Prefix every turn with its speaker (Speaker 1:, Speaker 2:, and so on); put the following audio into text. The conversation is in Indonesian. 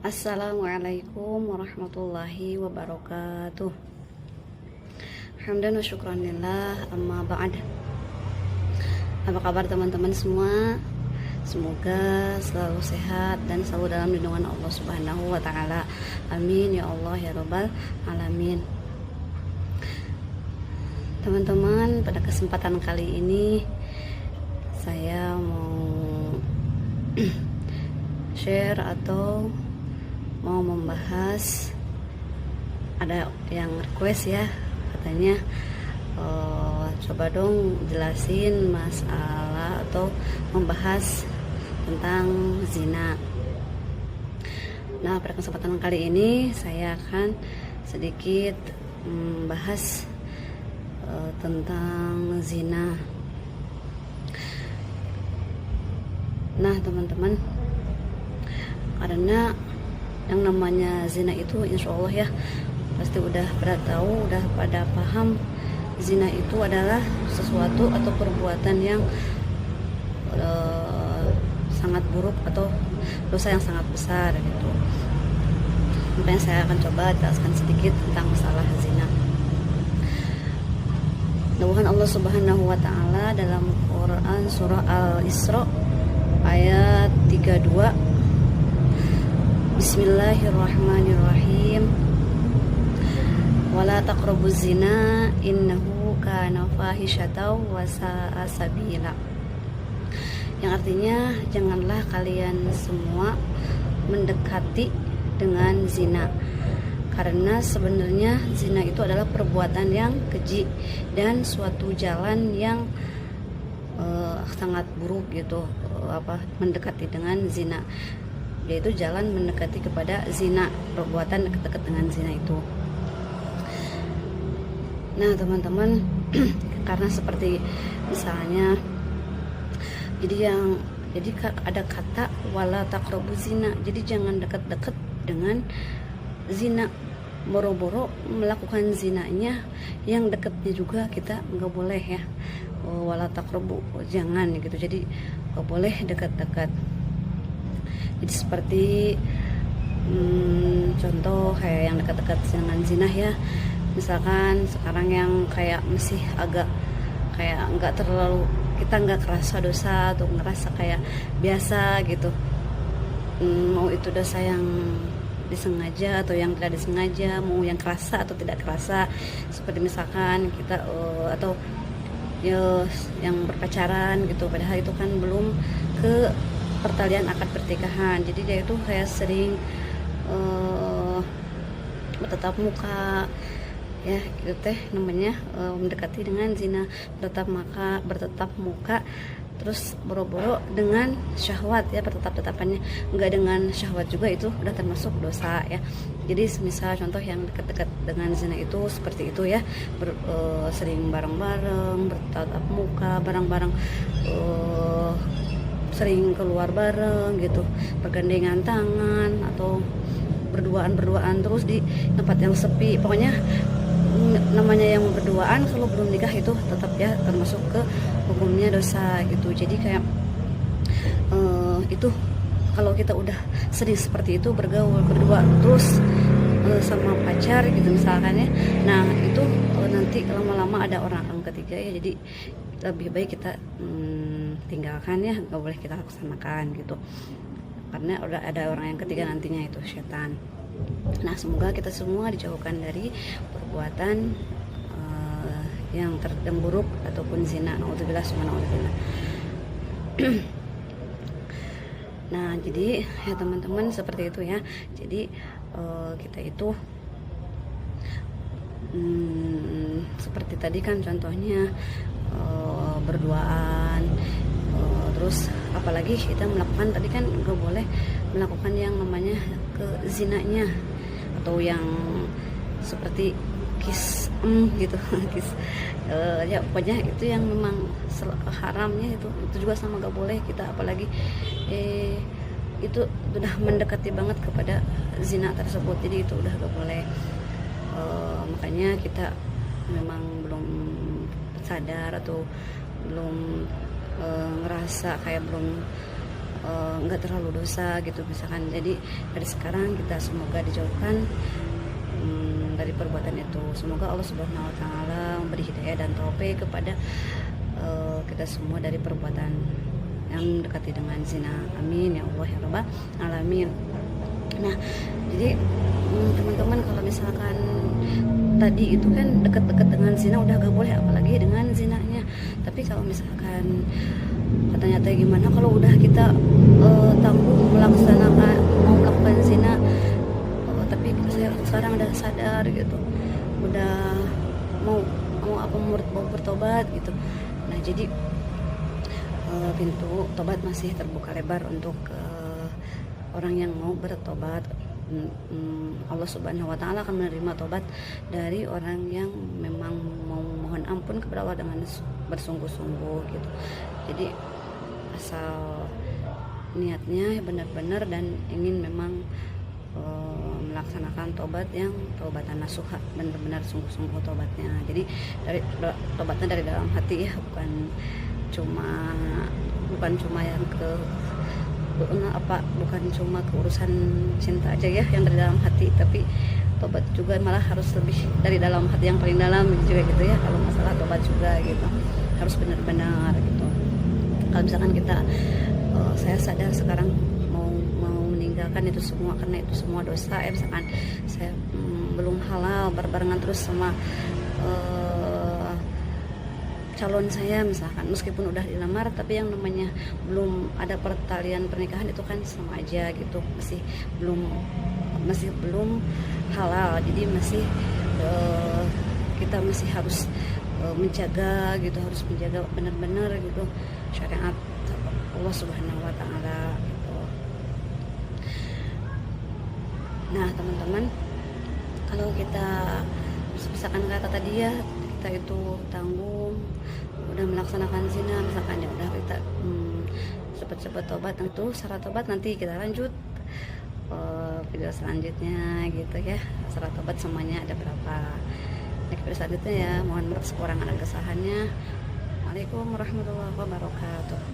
Speaker 1: Assalamualaikum warahmatullahi wabarakatuh. Hamdan wa syukran lillah, amma ba'd. Apa kabar teman-teman semua? Semoga selalu sehat dan selalu dalam lindungan Allah Subhanahu wa taala. Amin ya Allah ya rabbal alamin. Teman-teman, pada kesempatan kali ini saya mau share atau mau membahas, ada yang request ya, katanya coba dong jelasin masalah atau membahas tentang zina. Nah, pada kesempatan kali ini saya akan sedikit membahas tentang zina. Nah teman-teman, karena yang namanya zina itu insya Allah ya pasti udah pada tahu, udah pada paham, zina itu adalah sesuatu atau perbuatan yang sangat buruk atau dosa yang sangat besar gitu. Makanya saya akan coba jelaskan sedikit tentang masalah zina. Tuhan Allah Subhanahu wa taala dalam Quran surah Al-Isra ayat 32, Bismillahirrahmanirrahim. Wala taqrabuz zina innahu kana fahisyatan wa sa'a sabila. Yang artinya janganlah kalian semua mendekati dengan zina, karena sebenarnya zina itu adalah perbuatan yang keji dan suatu jalan yang sangat buruk gitu. Mendekati dengan zina, yaitu jalan mendekati kepada zina, perbuatan dekat-dekat dengan zina itu. Nah teman-teman, karena seperti misalnya jadi ada kata wala taqrabuz zina, jadi jangan dekat-dekat dengan zina, boro-boro melakukan zinanya, yang dekatnya juga kita nggak boleh ya, wala taqrabu, jangan gitu, jadi nggak boleh dekat-dekat. Jadi seperti contoh kayak yang dekat-dekat dengan zina ya, misalkan sekarang yang kayak masih agak kayak nggak terlalu, kita nggak kerasa dosa atau ngerasa kayak biasa gitu, mau itu dosa yang disengaja atau yang tidak disengaja, mau yang kerasa atau tidak kerasa, seperti misalkan kita atau yang berpacaran gitu, padahal itu kan belum ke pertalian akad pernikahan, jadi dia itu kayak sering bertatap muka ya gitu teh namanya, mendekati dengan zina, bertatap muka terus boro-boro dengan syahwat ya, bertatap-tatapannya enggak dengan syahwat juga, itu udah termasuk dosa ya. Jadi misal contoh yang dekat-dekat dengan zina itu seperti itu ya, sering bareng-bareng, bertatap muka bareng-bareng, sering keluar bareng gitu, bergandengan tangan atau berduaan terus di tempat yang sepi. Pokoknya namanya yang berduaan kalau belum nikah itu tetap ya termasuk ke hukumnya dosa gitu. Jadi kayak itu kalau kita udah sering seperti itu, bergaul berdua terus sama pacar gitu misalkan ya, nah itu nanti lama-lama ada orang ketiga ya, jadi lebih baik kita tinggalkan ya, nggak boleh kita laksanakan gitu, karena udah ada orang yang ketiga nantinya, itu setan. Nah semoga kita semua dijauhkan dari perbuatan yang buruk ataupun zina. Naudzubillah summa naudzubillah. Nah jadi ya teman-teman seperti itu ya. Jadi kita itu seperti tadi kan contohnya berduaan, terus apalagi kita melakukan tadi kan gak boleh melakukan yang namanya ke zinanya atau yang seperti kiss gitu kiss, ya pokoknya itu yang memang haramnya itu juga sama gak boleh kita, apalagi itu udah mendekati banget kepada zina tersebut, jadi itu udah gak boleh. Makanya kita memang belum sadar atau belum ngerasa kayak belum nggak terlalu dosa gitu misalkan. Jadi dari sekarang kita semoga dijauhkan dari perbuatan itu. Semoga Allah Subhanahu wa taala memberi hidayah dan taufik kepada kita semua dari perbuatan yang mendekati dengan zina. Amin ya Allah ya rabbal alamin. Nah, jadi teman-teman, kalau misalkan tadi itu kan dekat-dekat dengan zina udah gak boleh, apalagi dengan zinanya. Tapi kalau misalkan katanya teh gimana kalau udah kita tangguh mau melakukan zina, tapi saya sekarang udah sadar gitu, udah mau bertobat gitu. Nah, jadi pintu tobat masih terbuka lebar untuk orang yang mau bertobat. Allah Subhanahu wa taala akan menerima tobat dari orang yang memang mau mohon ampun kepada Allah dengan bersungguh-sungguh gitu. Jadi asal niatnya benar-benar dan ingin memang melaksanakan tobat yang taubatan nasuha, benar-benar sungguh-sungguh tobatnya. Jadi dari tobatnya dari dalam hati ya, bukan cuma yang bukan cuma keurusan cinta aja ya yang dari dalam hati, tapi tobat juga malah harus lebih dari dalam hati, yang paling dalam juga gitu ya. Kalau masalah tobat juga gitu harus benar-benar gitu. Kalau misalkan kita saya sadar sekarang mau meninggalkan itu semua karena itu semua dosa ya, misalkan saya belum halal berbarengan terus sama calon saya misalkan, meskipun udah dilamar tapi yang namanya belum ada pertalian pernikahan itu kan sama aja gitu, masih belum halal. Jadi kita masih harus menjaga gitu, harus menjaga benar-benar gitu syariat Allah Subhanahu wa taala gitu. Nah, teman-teman, kalau kita misalkan kata tadi ya, kita itu tanggung udah melaksanakan zina misalkan, ya udah kita cepat-cepat tobat. Tentu syarat tobat nanti kita lanjut video selanjutnya gitu ya. Syarat tobat semuanya ada berapa, nah, video selanjutnya ya. Mohon maaf kekurangan dan kesalahannya. Waalaikumsalam warahmatullahi wabarakatuh.